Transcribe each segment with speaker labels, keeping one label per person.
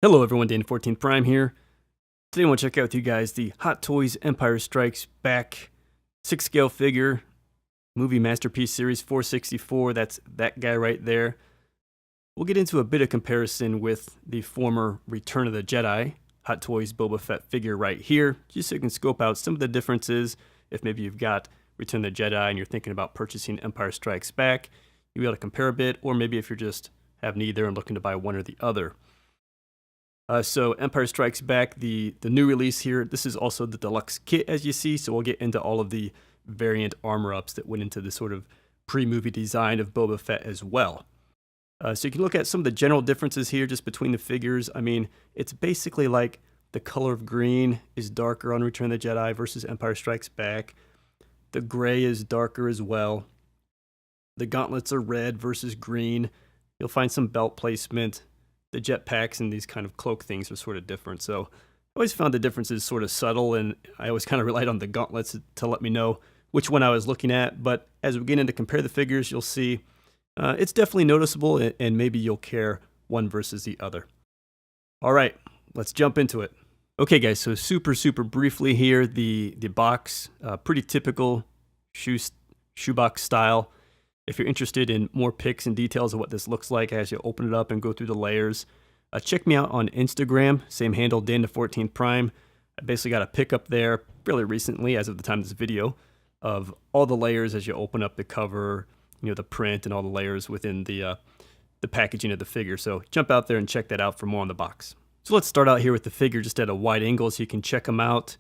Speaker 1: Hello everyone, Dan 14th Prime here. Today I want to check out with you guys the Hot Toys Empire Strikes Back 6-scale figure, movie masterpiece series 464, that's that guy right there. We'll get into a bit of comparison with the former Return of the Jedi Hot Toys Boba Fett figure right here, just so you can scope out some of the differences. If maybe you've got Return of the Jedi and you're thinking about purchasing Empire Strikes Back, you'll be able to compare a bit, or maybe if you're just have neither and looking to buy one or the other. So Empire Strikes Back, the new release here, this is also the deluxe kit as you see, so we'll get into all of the variant armor ups that went into the sort of pre-movie design of Boba Fett as well. So you can look at some of the general differences here just between the figures. I mean, it's basically like the color of green is darker on Return of the Jedi versus Empire Strikes Back. The gray is darker as well. The gauntlets are red versus green. You'll find some belt placement. The jetpacks and these kind of cloak things are sort of different. So I always found the differences sort of subtle, and I always kind of relied on the gauntlets to let me know which one I was looking at. But as we get into compare the figures, you'll see it's definitely noticeable, and maybe you'll care one versus the other. All right, let's jump into it. Okay, guys, so super briefly here, the box, pretty typical shoebox style. If you're interested in more pics and details of what this looks like as you open it up and go through the layers, check me out on Instagram, same handle, Dan 14th Prime. I basically got a pic up there fairly recently, as of the time of this video, of all the layers as you open up the cover, you know, the print and all the layers within the packaging of the figure. So jump out there and check that out for more on the box. So let's start out here with the figure just at a wide angle so you can check them out.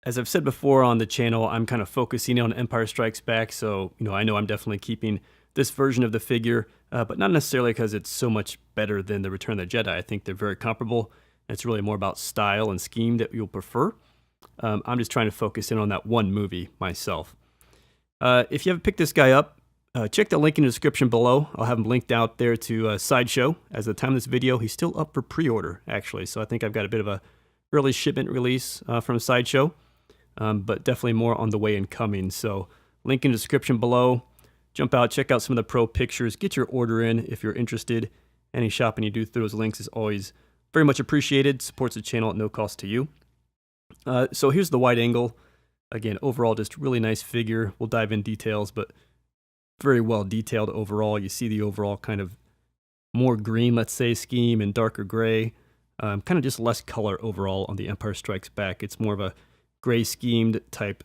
Speaker 1: As I've said before on the channel, I'm kind of focusing on Empire Strikes Back, so I know I'm definitely keeping this version of the figure, but not necessarily because it's so much better than the Return of the Jedi. I think they're very comparable. It's really more about style and scheme that you'll prefer. I'm just trying to focus in on that one movie myself. If you haven't picked this guy up, check the link in the description below. I'll have him linked out there to Sideshow. As of the time of this video, he's still up for pre-order, actually, so I think I've got a bit of a early shipment release from Sideshow. But definitely more on the way and coming. So link in the description below. Jump out, check out some of the pro pictures, get your order in if you're interested. Any shopping you do through those links is always very much appreciated. Supports the channel at no cost to you. So here's the wide angle. Again, overall, just really nice figure. We'll dive in details, but very well detailed overall. You see the overall kind of more green, let's say, scheme and darker gray. Kind of just less color overall on the Empire Strikes Back. It's more of a gray schemed type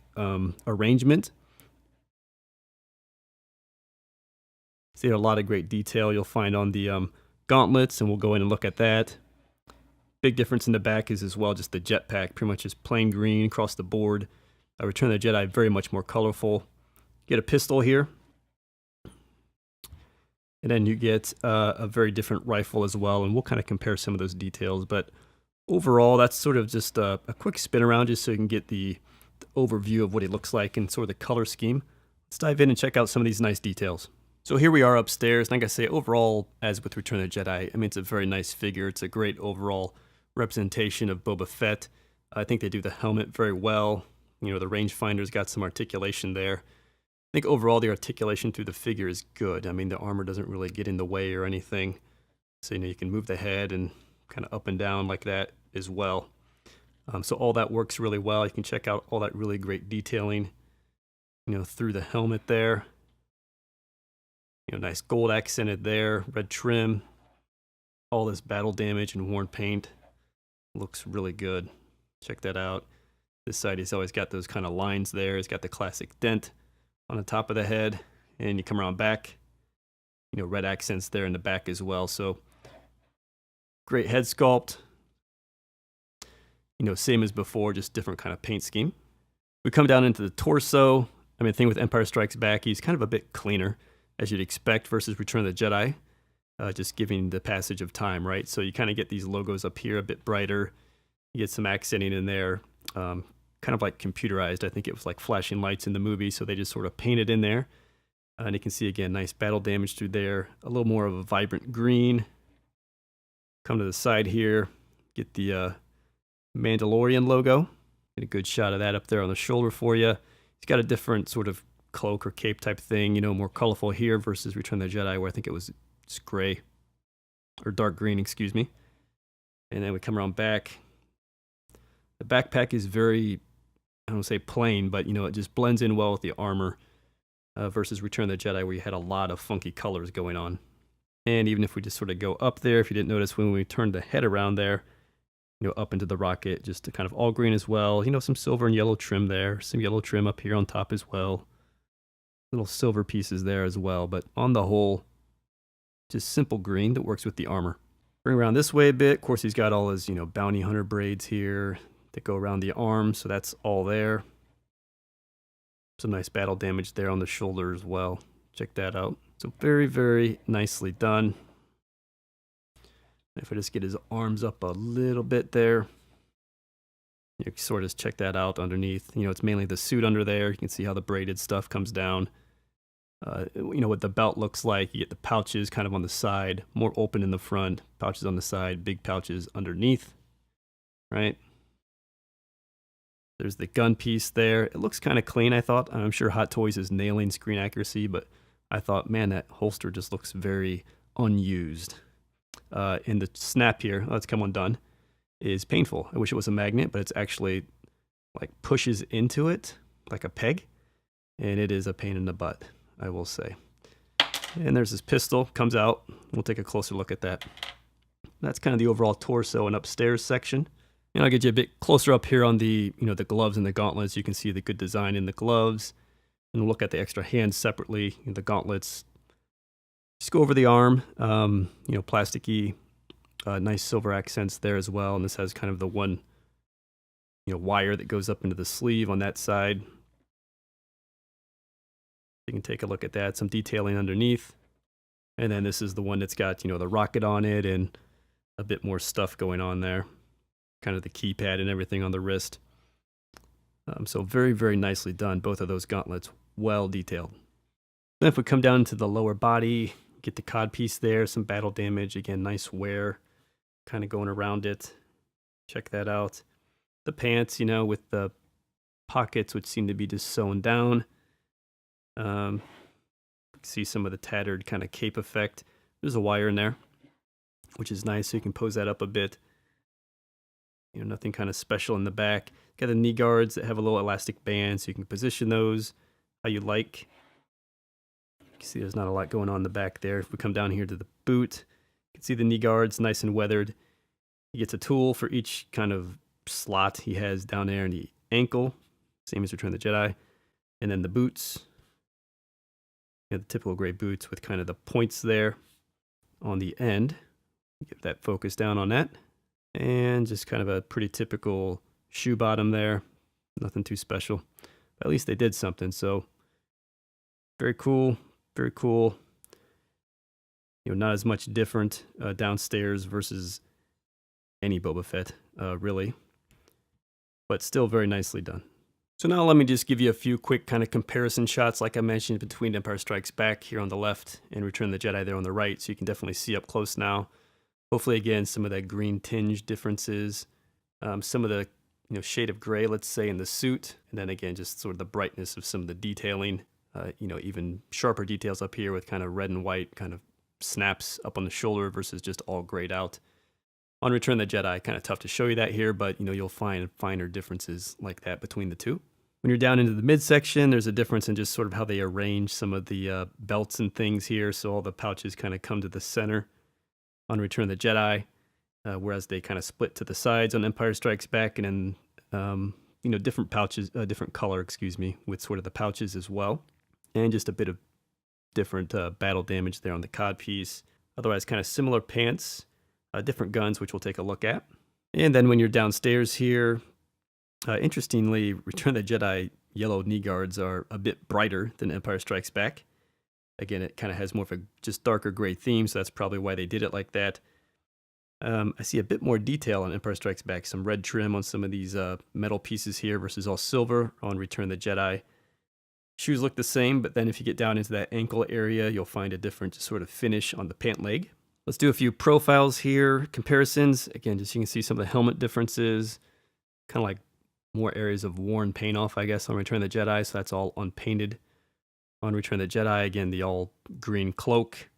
Speaker 1: arrangement. See a lot of great detail you'll find on the gauntlets, and we'll go in and look at that. Big difference in the back is as well just the jetpack, pretty much just plain green across the board. Return of the Jedi, very much more colorful. You get a pistol here. And then you get a very different rifle as well, and we'll kind of compare some of those details, but overall, that's sort of just a quick spin around just so you can get the overview of what he looks like and sort of the color scheme. Let's dive in and check out some of these nice details. So here we are upstairs. Like I say, overall, as with Return of the Jedi, I mean, it's a very nice figure. It's a great overall representation of Boba Fett. I think they do the helmet very well. The rangefinder's got some articulation there. I think overall, the articulation through the figure is good. I mean, the armor doesn't really get in the way or anything. So, you can move the head and kind of up and down like that as well. So all that works really well. You can check out all that really great detailing, through the helmet there. Nice gold accented there, red trim. All this battle damage and worn paint. Looks really good. Check that out. This side, he's always got those kind of lines there. He's got the classic dent on the top of the head. And you come around back, red accents there in the back as well. So great head sculpt. Same as before, just different kind of paint scheme. We come down into the torso. I mean, the thing with Empire Strikes Back, he's kind of a bit cleaner, as you'd expect, versus Return of the Jedi. Just giving the passage of time, right? So you kind of get these logos up here a bit brighter. You get some accenting in there, kind of like computerized. I think it was like flashing lights in the movie, so they just sort of painted in there. And you can see, again, nice battle damage through there. A little more of a vibrant green. Come to the side here, get the Mandalorian logo. Get a good shot of that up there on the shoulder for you. He's got a different sort of cloak or cape type thing, more colorful here versus Return of the Jedi, where I think it was just gray. or dark green, excuse me. And then we come around back. The backpack is very, I don't say plain, but you know, it just blends in well with the armor versus Return of the Jedi, where you had a lot of funky colors going on. And even if we just sort of go up there, if you didn't notice when we turned the head around there, you know, up into the rocket, just kind of all green as well. You know, some silver and yellow trim there, some yellow trim up here on top as well. Little silver pieces there as well, but on the whole, just simple green that works with the armor. Bring around this way a bit. Of course, he's got all his, you know, bounty hunter braids here that go around the arm, so that's all there. Some nice battle damage there on the shoulder as well. Check that out. So very, very nicely done. If I just get his arms up a little bit there, you can sort of check that out underneath. You know, it's mainly the suit under there. You can see how the braided stuff comes down. You know what the belt looks like. You get the pouches kind of on the side, more open in the front, pouches on the side, big pouches underneath, right? There's the gun piece there. It looks kind of clean, I thought. I'm sure Hot Toys is nailing screen accuracy, but I thought, man, that holster just looks very unused. And the snap here, let's come undone, is painful. I wish it was a magnet, but it's actually like pushes into it like a peg, and it is a pain in the butt, I will say. And there's this pistol, comes out. We'll take a closer look at that. That's kind of the overall torso and upstairs section. And I'll get you a bit closer up here on the, you know, the gloves and the gauntlets. You can see the good design in the gloves. And we'll look at the extra hands separately. The gauntlets just go over the arm, you know, plasticky, nice silver accents there as well. And this has kind of the one, you know, wire that goes up into the sleeve on that side. You can take a look at that, some detailing underneath. And then this is the one that's got, you know, the rocket on it and a bit more stuff going on there. Kind of the keypad and everything on the wrist. So very, very nicely done. Both of those gauntlets, well detailed. Then if we come down to the lower body, get the cod piece there, some battle damage. Again, nice wear kind of going around it. Check that out. The pants, you know, with the pockets, which seem to be just sewn down. See some of the tattered kind of cape effect. There's a wire in there, which is nice, so you can pose that up a bit. You know, nothing kind of special in the back. Got the knee guards that have a little elastic band, so you can position those how you like. You can see there's not a lot going on in the back there. If we come down here to the boot, you can see the knee guards, nice and weathered. He gets a tool for each kind of slot he has down there in the ankle, same as Return of the Jedi. And then the boots. You know, the typical gray boots with kind of the points there on the end. Get that focus down on that. And just kind of a pretty typical shoe bottom there. Nothing too special. But at least they did something. So very cool. Very cool. You know, not as much different downstairs versus any Boba Fett, really. But still very nicely done. So now let me just give you a few quick kind of comparison shots, like I mentioned, between Empire Strikes Back here on the left and Return of the Jedi there on the right. So you can definitely see up close now. Hopefully, again, some of that green tinge differences, some of the, you know, shade of gray, let's say, in the suit, and then again, just sort of the brightness of some of the detailing. You know, even sharper details up here with kind of red and white kind of snaps up on the shoulder versus just all grayed out. On Return of the Jedi, kind of tough to show you that here, but you know, you'll find finer differences like that between the two. When you're down into the midsection, there's a difference in just sort of how they arrange some of the belts and things here. So all the pouches kind of come to the center on Return of the Jedi, whereas they kind of split to the sides on Empire Strikes Back, and then you know, different pouches, different color, excuse me, with sort of the pouches as well, and just a bit of different battle damage there on the cod piece. Otherwise, kind of similar pants, different guns, which we'll take a look at. And then when you're downstairs here, interestingly, Return of the Jedi yellow knee guards are a bit brighter than Empire Strikes Back. Again, it kind of has more of a just darker gray theme, so that's probably why they did it like that. I see a bit more detail on Empire Strikes Back, some red trim on some of these metal pieces here versus all silver on Return of the Jedi. Shoes look the same, but then if you get down into that ankle area, you'll find a different sort of finish on the pant leg. Let's do a few profiles here, comparisons. Again, just so you can see some of the helmet differences, kind of like more areas of worn paint off, I guess, on Return of the Jedi, so that's all unpainted. On Return of the Jedi, again, the all green cloak.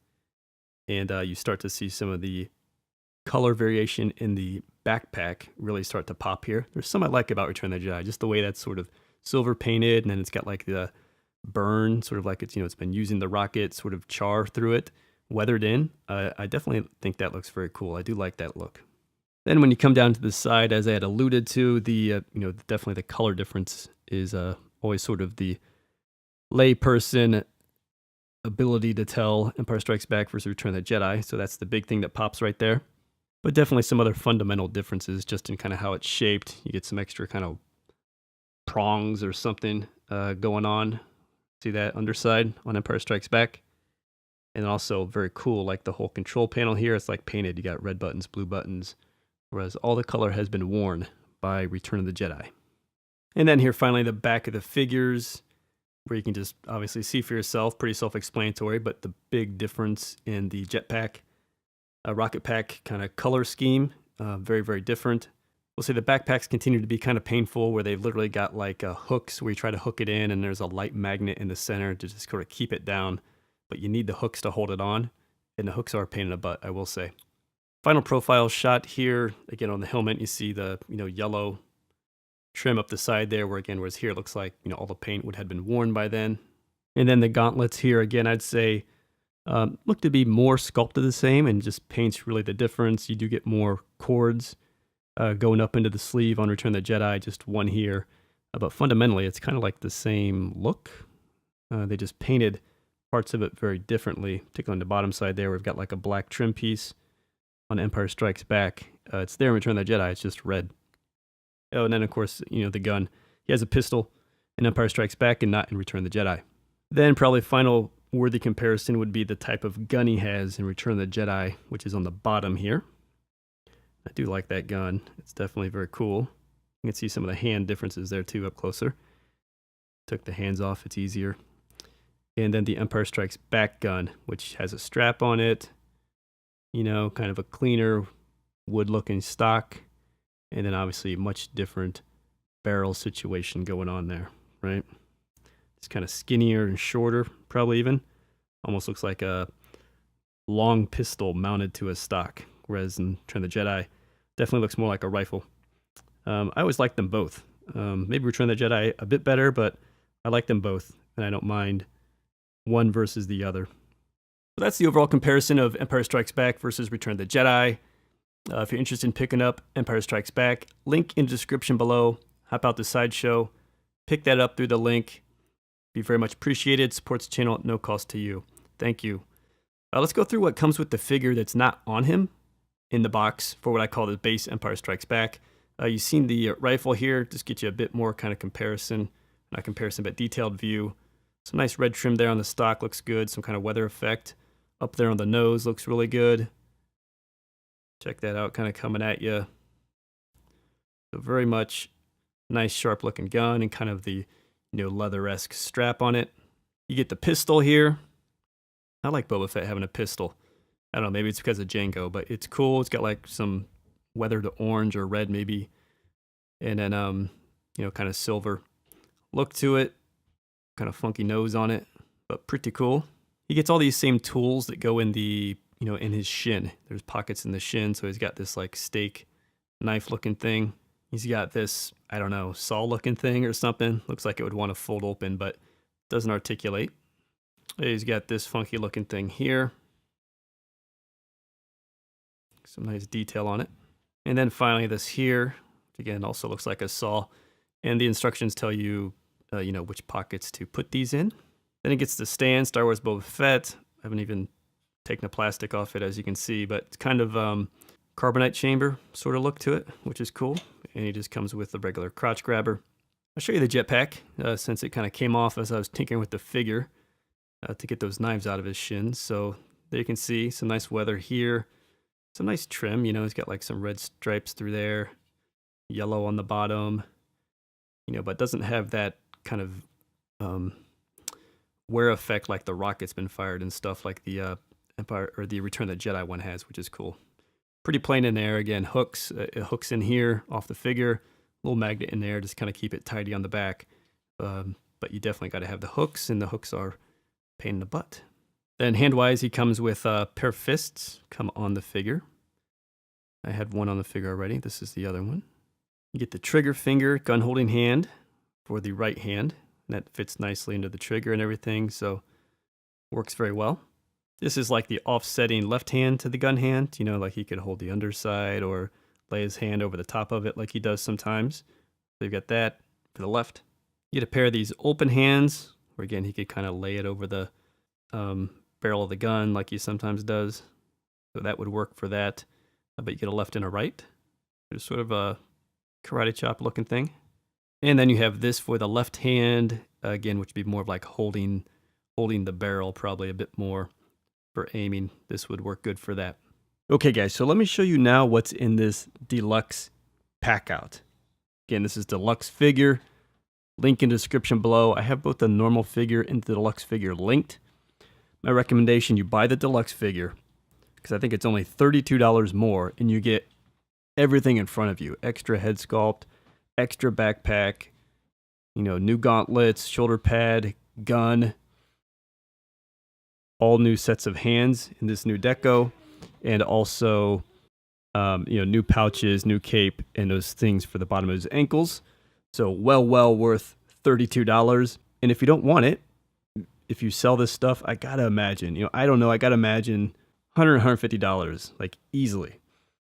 Speaker 1: And you start to see some of the color variation in the backpack really start to pop here. There's some I like about Return of the Jedi, just the way that's sort of silver painted, and then it's got like the burn, sort of like it's, it's been using the rocket sort of char through it, weathered in. I definitely think that looks very cool. I do like that look. Then when you come down to the side, as I had alluded to, the definitely the color difference is always sort of the layperson ability to tell Empire Strikes Back versus Return of the Jedi. So that's the big thing that pops right there. But definitely some other fundamental differences just in kind of how it's shaped. You get some extra kind of prongs or something going on. See that underside on Empire Strikes Back? And also very cool, like the whole control panel here, it's like painted. You got red buttons, blue buttons, whereas all the color has been worn by Return of the Jedi. And then here finally the back of the figures, where you can just obviously see for yourself, pretty self-explanatory, but the big difference in the jetpack, rocket pack kind of color scheme, very, very different. We'll say the backpacks continue to be kind of painful, where they've literally got like hooks where you try to hook it in, and there's a light magnet in the center to just sort of keep it down, but you need the hooks to hold it on, and the hooks are a pain in the butt, I will say. Final profile shot here, again on the helmet, you see the yellow trim up the side there, whereas here it looks like all the paint would have been worn by then. And then the gauntlets here, again, I'd say look to be more sculpted the same, and just paint's really the difference. You do get more cords going up into the sleeve on Return of the Jedi, just one here. But fundamentally, it's kind of like the same look. They just painted parts of it very differently, particularly on the bottom side there. We've got like a black trim piece on Empire Strikes Back. It's there in Return of the Jedi, it's just red. Oh, and then, of course, the gun. He has a pistol in Empire Strikes Back and not in Return of the Jedi. Then probably final worthy comparison would be the type of gun he has in Return of the Jedi, which is on the bottom here. I do like that gun. It's definitely very cool. You can see some of the hand differences there, too, up closer. Took the hands off. It's easier. And then the Empire Strikes Back gun, which has a strap on it. Kind of a cleaner wood-looking stock. And then obviously a much different barrel situation going on there, right? It's kind of skinnier and shorter, probably even. Almost looks like a long pistol mounted to a stock, whereas in Return of the Jedi, definitely looks more like a rifle. I always like them both. Maybe Return of the Jedi a bit better, but I like them both, and I don't mind one versus the other. So that's the overall comparison of Empire Strikes Back versus Return of the Jedi. If you're interested in picking up Empire Strikes Back, link in the description below. Hop out the sideshow, pick that up through the link. Be very much appreciated. Supports the channel at no cost to you. Thank you. Let's go through what comes with the figure that's not on him in the box for what I call the base Empire Strikes Back. You've seen the rifle here. Just get you a bit more kind of comparison. Not comparison, but detailed view. Some nice red trim there on the stock. Looks good. Some kind of weather effect. Up there on the nose looks really good. Check that out, kind of coming at you. So very much nice, sharp-looking gun, and kind of the leather-esque strap on it. You get the pistol here. I like Boba Fett having a pistol. I don't know, maybe it's because of Django, but it's cool. It's got like some weathered orange or red maybe, and then kind of silver look to it. Kind of funky nose on it, but pretty cool. He gets all these same tools that go in the in his shin. There's pockets in the shin, so he's got this like steak knife looking thing. He's got this, I don't know, saw looking thing or something. Looks like it would want to fold open, but doesn't articulate. He's got this funky looking thing here. Some nice detail on it. And then finally this here, which again also looks like a saw. And the instructions tell you, which pockets to put these in. Then it gets the stand, Star Wars Boba Fett. I haven't even taken the plastic off it, as you can see, but it's kind of carbonite chamber sort of look to it, which is cool. And he just comes with the regular crotch grabber. I'll show you the jetpack, since it kind of came off as I was tinkering with the figure to get those knives out of his shins. So there you can see some nice weather here. Some nice trim, he's got like some red stripes through there, yellow on the bottom, but doesn't have that kind of wear effect like the rocket's been fired and stuff like the Empire or the Return of the Jedi one has, which is cool. Pretty plain in there. Again, hooks. It hooks in here off the figure. Little magnet in there, just kind of keep it tidy on the back. But you definitely got to have the hooks, and the hooks are a pain in the butt. Then hand-wise, he comes with a pair of fists come on the figure. I had one on the figure already. This is the other one. You get the trigger finger, gun holding hand for the right hand. And that fits nicely into the trigger and everything, so works very well. This is like the offsetting left hand to the gun hand. You know, like he could hold the underside or lay his hand over the top of it like he does sometimes. So you've got that for the left. You get a pair of these open hands, where again, he could kind of lay it over the barrel of the gun like he sometimes does. So that would work for that. But you get a left and a right. There's sort of a karate chop looking thing. And then you have this for the left hand, again, which would be more of like holding the barrel, probably a bit more for aiming. This would work good for that. Okay, guys, so let me show you now what's in this deluxe pack out. Again, this is deluxe figure. Link in description below. I have both the normal figure and the deluxe figure linked. My recommendation, you buy the deluxe figure, because I think it's only $32 more, and you get everything in front of you. Extra head sculpt, extra backpack, you know, new gauntlets, shoulder pad, gun, all new sets of hands in this new deco, and also new pouches, new cape, and those things for the bottom of his ankles. So well worth $32. And if you don't want it, if you sell this stuff, I gotta imagine, I gotta imagine $100, $150, like easily.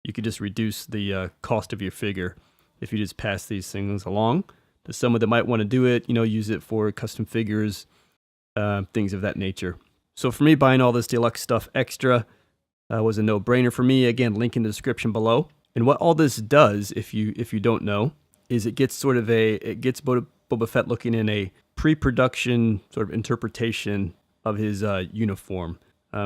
Speaker 1: You could just reduce the cost of your figure if you just pass these things along to someone that might want to do it, use it for custom figures, things of that nature. So for me, buying all this deluxe stuff extra was a no-brainer for me. Again, link in the description below. And what all this does, if you don't know, is it gets Boba Fett looking in a pre-production sort of interpretation of his uniform.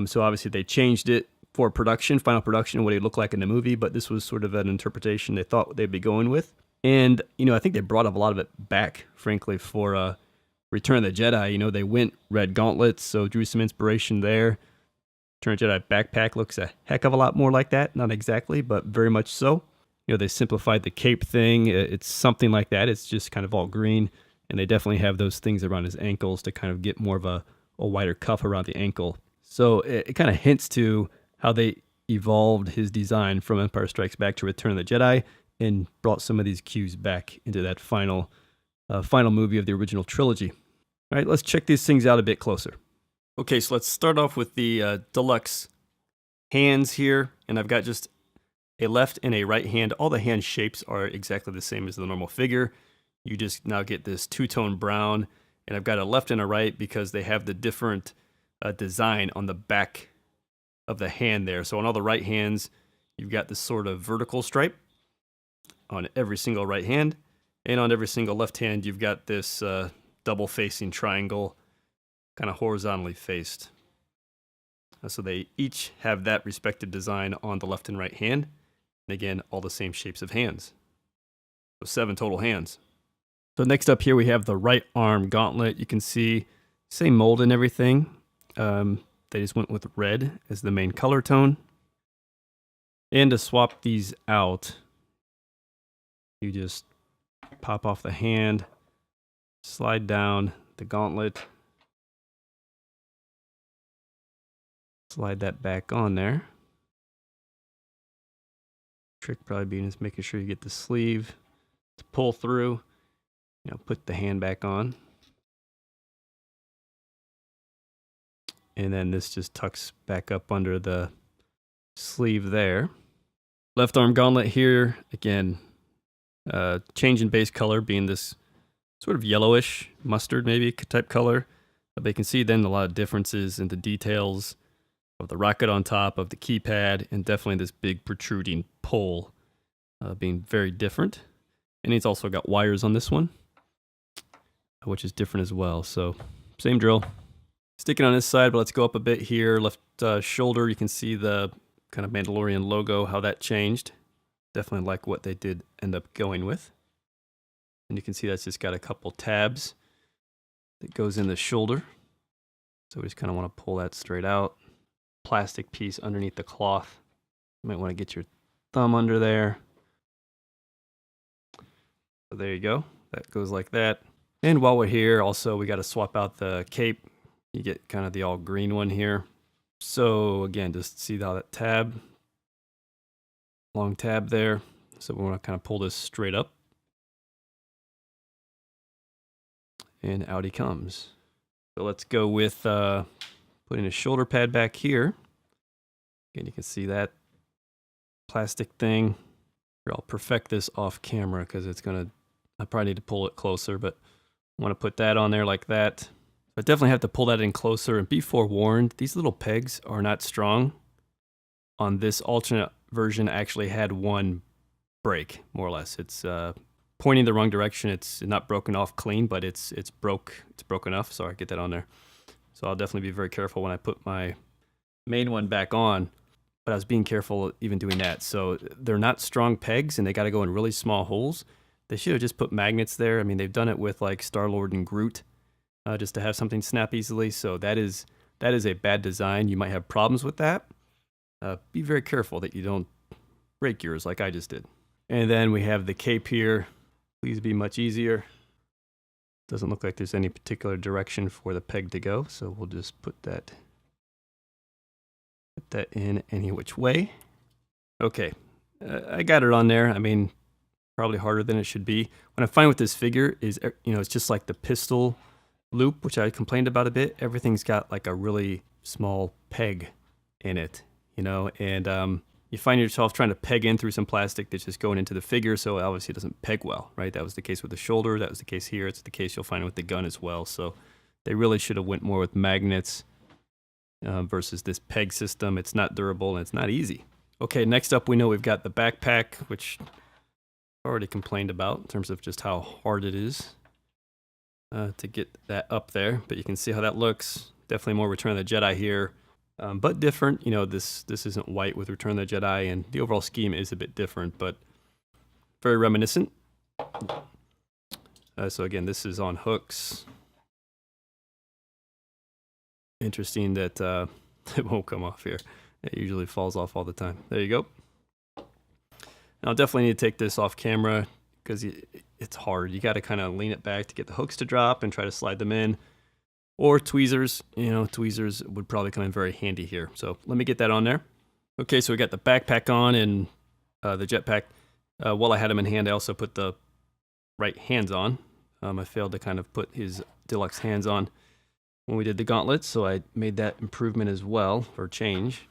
Speaker 1: So obviously they changed it for production, final production, what he looked like in the movie, but this was sort of an interpretation they thought they'd be going with. And, I think they brought up a lot of it back, frankly, for Return of the Jedi. They went red gauntlets, so drew some inspiration there. Return of the Jedi backpack looks a heck of a lot more like that. Not exactly, but very much so. They simplified the cape thing. It's something like that. It's just kind of all green. And they definitely have those things around his ankles to kind of get more of a wider cuff around the ankle. So it kind of hints to how they evolved his design from Empire Strikes Back to Return of the Jedi and brought some of these cues back into that final movie of the original trilogy. All right, let's check these things out a bit closer. Okay, so let's start off with the deluxe hands here. And I've got just a left and a right hand. All the hand shapes are exactly the same as the normal figure. You just now get this two-tone brown. And I've got a left and a right because they have the different design on the back of the hand there. So on all the right hands, you've got this sort of vertical stripe on every single right hand. And on every single left hand, you've got this double-facing triangle, kind of horizontally faced. So they each have that respective design on the left and right hand. And again, all the same shapes of hands. So 7 total hands. So next up here, we have the right arm gauntlet. You can see same mold and everything. They just went with red as the main color tone. And to swap these out, you just pop off the hand, slide down the gauntlet, slide that back on there. Trick probably being just making sure you get the sleeve to pull through, put the hand back on. And then this just tucks back up under the sleeve there. Left arm gauntlet here, again, change in base color being this sort of yellowish mustard maybe type color. But you can see then a lot of differences in the details of the rocket on top, of the keypad, and definitely this big protruding pole being very different. And it's also got wires on this one, which is different as well. So same drill. Sticking on this side, but let's go up a bit here. Left shoulder, you can see the kind of Mandalorian logo, how that changed. Definitely like what they did end up going with. And you can see that's just got a couple tabs that goes in the shoulder. So we just kind of want to pull that straight out. Plastic piece underneath the cloth. You might want to get your thumb under there. So there you go. That goes like that. And while we're here, also we got to swap out the cape. You get kind of the all green one here. So again, just see how that tab, long tab there. So we want to kind of pull this straight up. And out he comes. So let's go with putting a shoulder pad back here. Again, you can see that plastic thing. Here, I'll perfect this off camera because it's gonna, I probably need to pull it closer, but I want to put that on there like that. I definitely have to pull that in closer, and be forewarned, these little pegs are not strong. On this alternate version, I actually had one break, more or less. It's pointing the wrong direction. It's not broken off clean, but it's broke enough, so I get that on there. So I'll definitely be very careful when I put my main one back on, but I was being careful even doing that. So they're not strong pegs, and they got to go in really small holes. They should have just put magnets there. I mean, they've done it with like Star-Lord and Groot, just to have something snap easily. So that is a bad design. You might have problems with that. Be very careful that you don't break yours like I just did. And then we have the cape here. Please be much easier. Doesn't look like there's any particular direction for the peg to go, so we'll just put that in any which way. Okay, I got it on there. I mean, probably harder than it should be. What I find with this figure is, you know, it's just like the pistol loop, which I complained about a bit. Everything's got like a really small peg in it, you know, and you find yourself trying to peg in through some plastic that's just going into the figure, so obviously it doesn't peg well, right? That was the case with the shoulder, that was the case here, it's the case you'll find with the gun as well. So they really should have went more with magnets versus this peg system. It's not durable and it's not easy. Okay, next up we know we've got the backpack, which I've already complained about in terms of just how hard it is to get that up there, but you can see how that looks. Definitely more Return of the Jedi here. But different, you know, this isn't white with Return of the Jedi, and the overall scheme is a bit different, but very reminiscent. So again, this is on hooks. Interesting that it won't come off here. It usually falls off all the time. There you go. Now, I'll definitely need to take this off camera because it's hard. You got to kind of lean it back to get the hooks to drop and try to slide them in. Or tweezers, you know, tweezers would probably come in very handy here. So let me get that on there. Okay, so we got the backpack on and the jetpack. While I had him in hand, I also put the right hands on. I failed to kind of put his deluxe hands on when we did the gauntlets, so I made that improvement as well, or change.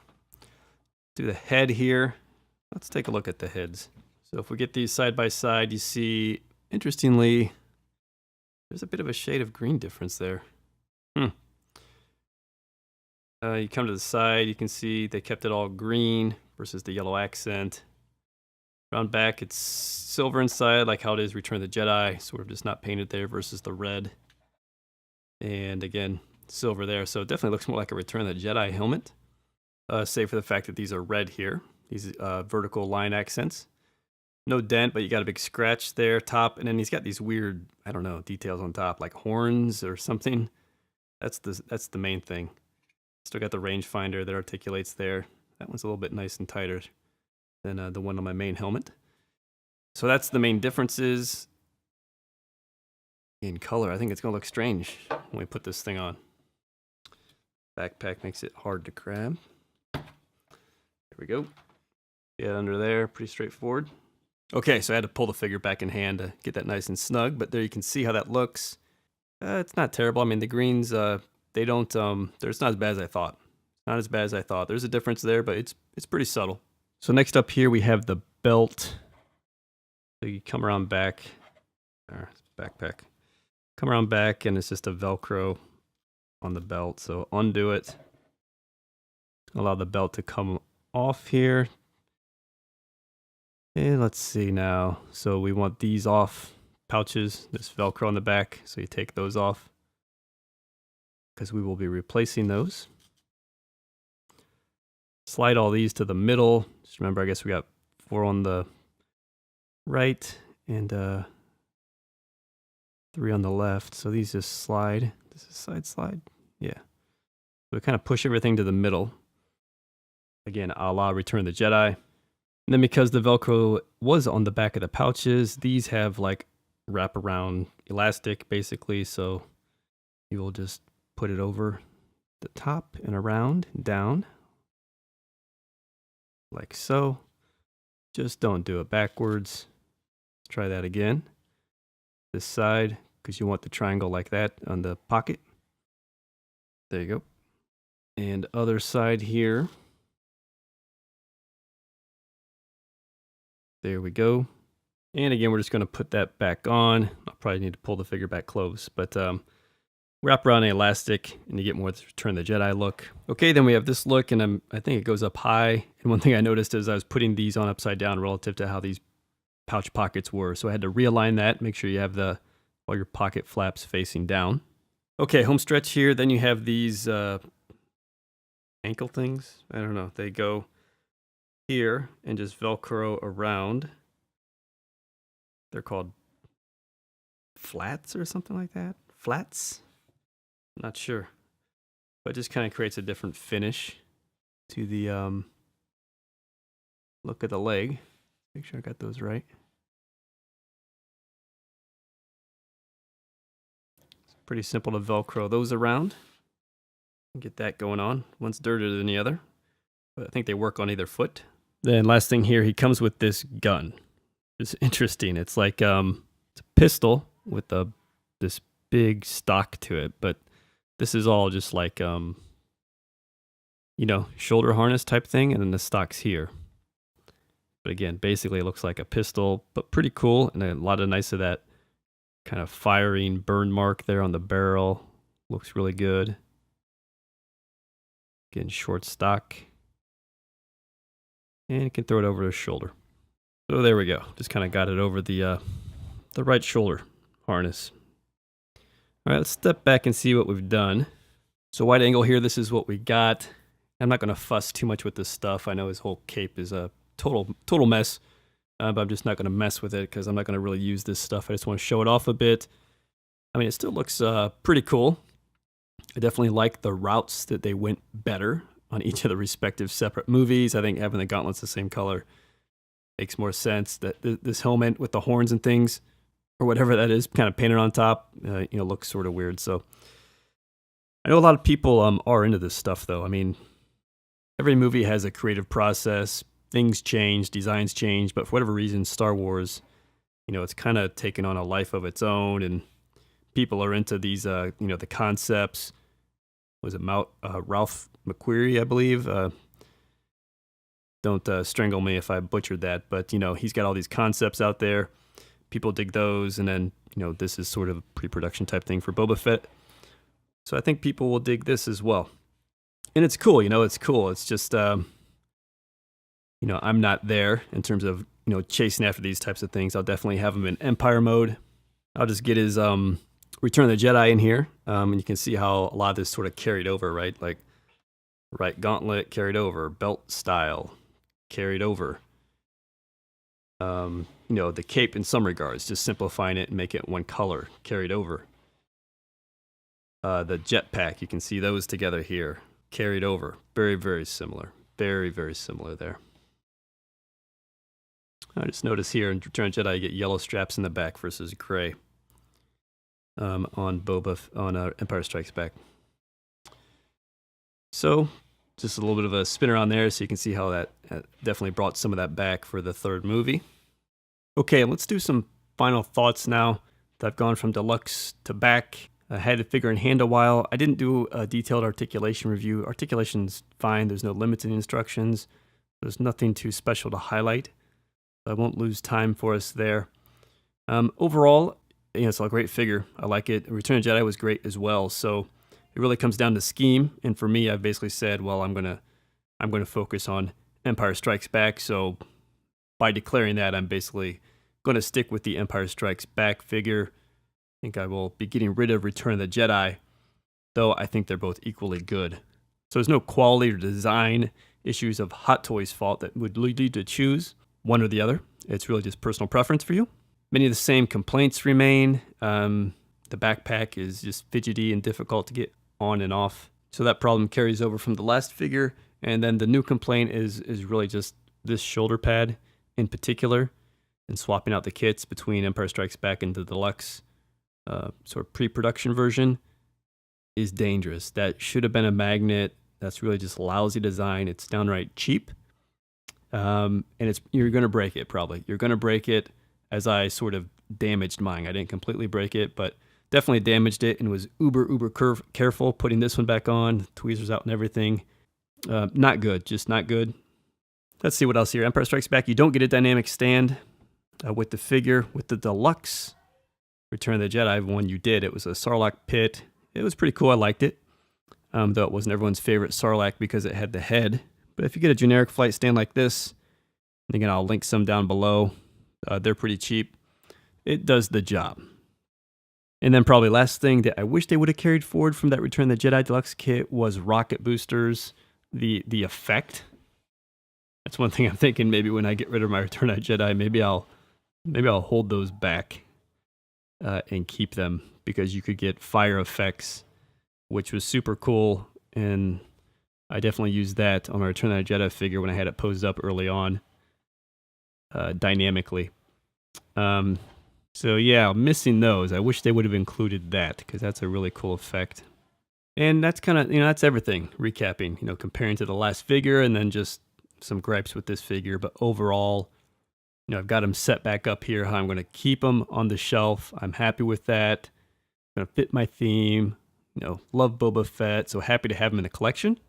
Speaker 1: Do the head here. Let's take a look at the heads. So if we get these side by side, you see, interestingly, there's a bit of a shade of green difference there. You come to the side, you can see they kept it all green versus the yellow accent. Around back, it's silver inside, like how it is Return of the Jedi, sort of just not painted there versus the red. And again, silver there, so it definitely looks more like a Return of the Jedi helmet, save for the fact that these are red here, these vertical line accents. No dent, but you got a big scratch there, top, and then he's got these weird, I don't know, details on top, like horns or something. That's the main thing. Still got the rangefinder that articulates there. That one's a little bit nice and tighter than the one on my main helmet. So that's the main differences in color. I think it's gonna look strange when we put this thing on. Backpack makes it hard to grab. There we go. Get under there, pretty straightforward. Okay, so I had to pull the figure back in hand to get that nice and snug, but there you can see how that looks. It's not terrible. I mean, the greens, they don't, it's not as bad as I thought. Not as bad as I thought. There's a difference there, but it's pretty subtle. So next up here, we have the belt. So you come around back, backpack. Come around back, and it's just a Velcro on the belt. So undo it. Allow the belt to come off here. And let's see now. So we want these off. Pouches, there's Velcro on the back, so you take those off because we will be replacing those. Slide all these to the middle. Just remember, I guess we got 4 on the right and 3 on the left. So these just slide. Does this side slide? Yeah. So we kind of push everything to the middle. Again, a la Return of the Jedi. And then because the Velcro was on the back of the pouches, these have like wraparound elastic basically, so you will just put it over the top and around, down, like so. Just don't do it backwards. Let's try that again. This side, because you want the triangle like that on the pocket. There you go. And other side here. There we go. And again, we're just going to put that back on. I'll probably need to pull the figure back close, but wrap around an elastic and you get more Return of the Jedi look. Okay, then we have this look, and I think it goes up high. And one thing I noticed is I was putting these on upside down relative to how these pouch pockets were. So I had to realign that, make sure you have all your pocket flaps facing down. Okay, home stretch here. Then you have these ankle things. I don't know. They go here and just Velcro around. They're called flats or something like that. Flats? Not sure. But it just kind of creates a different finish to the look of the leg. Make sure I got those right. It's pretty simple to Velcro those around. Get that going on. One's dirtier than the other, but I think they work on either foot. Then last thing here, he comes with this gun. It's interesting. It's like it's a pistol with this big stock to it, but this is all just like shoulder harness type thing, and then the stock's here. But again, basically it looks like a pistol, but pretty cool, and a lot of nice of that kind of firing burn mark there on the barrel. Looks really good. Again, short stock. And you can throw it over his shoulder. So there we go. Just kind of got it over the right shoulder harness. All right, let's step back and see what we've done. So wide angle here, this is what we got. I'm not going to fuss too much with this stuff. I know his whole cape is a total mess, but I'm just not going to mess with it because I'm not going to really use this stuff. I just want to show it off a bit. I mean, it still looks pretty cool. I definitely like the routes that they went better on each of the respective separate movies. I think having the gauntlets the same color makes more sense. That this helmet with the horns and things, or whatever that is, kind of painted on top, looks sort of weird. So I know a lot of people are into this stuff, though. I mean, every movie has a creative process. Things change, designs change, but for whatever reason, Star Wars, it's kind of taken on a life of its own, and people are into these, the concepts. Was it Ralph McQuarrie, I believe? Don't strangle me if I butchered that, but he's got all these concepts out there. People dig those, and then this is sort of a pre-production type thing for Boba Fett. So I think people will dig this as well, and it's cool. It's cool. It's just I'm not there in terms of chasing after these types of things. I'll definitely have him in Empire mode. I'll just get his Return of the Jedi in here, and you can see how a lot of this sort of carried over, right? Like right gauntlet carried over, belt style carried over. The cape in some regards, just simplifying it and make it one color, carried over. The jetpack, you can see those together here, carried over. Very, very similar. Very, very similar there. I just noticed here in Return of the Jedi, you get yellow straps in the back versus gray on Empire Strikes Back. So just a little bit of a spinner on there, so you can see how that definitely brought some of that back for the third movie. Okay, let's do some final thoughts now. I've gone from deluxe to back. I had the figure in hand a while. I didn't do a detailed articulation review. Articulation's fine. There's no limiting instructions. There's nothing too special to highlight. I won't lose time for us there. Overall, it's a great figure. I like it. Return of the Jedi was great as well. So it really comes down to scheme. And for me, I've basically said, well, I'm gonna focus on Empire Strikes Back. So by declaring that, I'm basically going to stick with the Empire Strikes Back figure. I think I will be getting rid of Return of the Jedi, though I think they're both equally good. So there's no quality or design issues of Hot Toys' fault that would lead you to choose one or the other. It's really just personal preference for you. Many of the same complaints remain. The backpack is just fidgety and difficult to get on and off. So that problem carries over from the last figure. And then the new complaint is really just this shoulder pad in particular, and swapping out the kits between Empire Strikes Back and the Deluxe sort of pre-production version. is dangerous. That should have been a magnet. That's really just lousy design. It's downright cheap. And you're going to break it probably. You're going to break it, as I sort of damaged mine. I didn't completely break it, but definitely damaged it and was uber careful putting this one back on. Tweezers out and everything. Not good. Just not good. Let's see what else here. Empire Strikes Back. You don't get a dynamic stand with the figure. With the Deluxe Return of the Jedi one, you did. It was a Sarlacc pit. It was pretty cool. I liked it. Though it wasn't everyone's favorite Sarlacc because it had the head. But if you get a generic flight stand like this, and again, I'll link some down below. They're pretty cheap. It does the job. And then probably last thing that I wish they would have carried forward from that Return of the Jedi Deluxe kit was rocket boosters. The effect. That's one thing I'm thinking. Maybe when I get rid of my Return of the Jedi, maybe I'll hold those back and keep them, because you could get fire effects, which was super cool, and I definitely used that on my Return of the Jedi figure when I had it posed up early on, dynamically. So yeah, I'm missing those. I wish they would have included that, because that's a really cool effect. And that's kind of, that's everything. Recapping, comparing to the last figure, and then just some gripes with this figure. But overall, I've got them set back up here. How I'm going to keep them on the shelf. I'm happy with that. Going to fit my theme. Love Boba Fett. So happy to have them in the collection.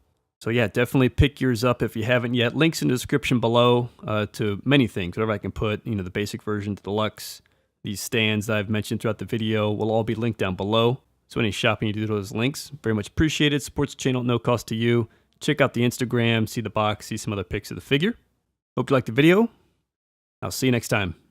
Speaker 1: So yeah, definitely pick yours up if you haven't yet. Links in the description below to many things. Whatever I can put, the basic version, the Deluxe, these stands that I've mentioned throughout the video will all be linked down below. So any shopping you do to those links, very much appreciated. Supports the channel at no cost to you. Check out the Instagram, see the box, see some other pics of the figure. Hope you liked the video. I'll see you next time.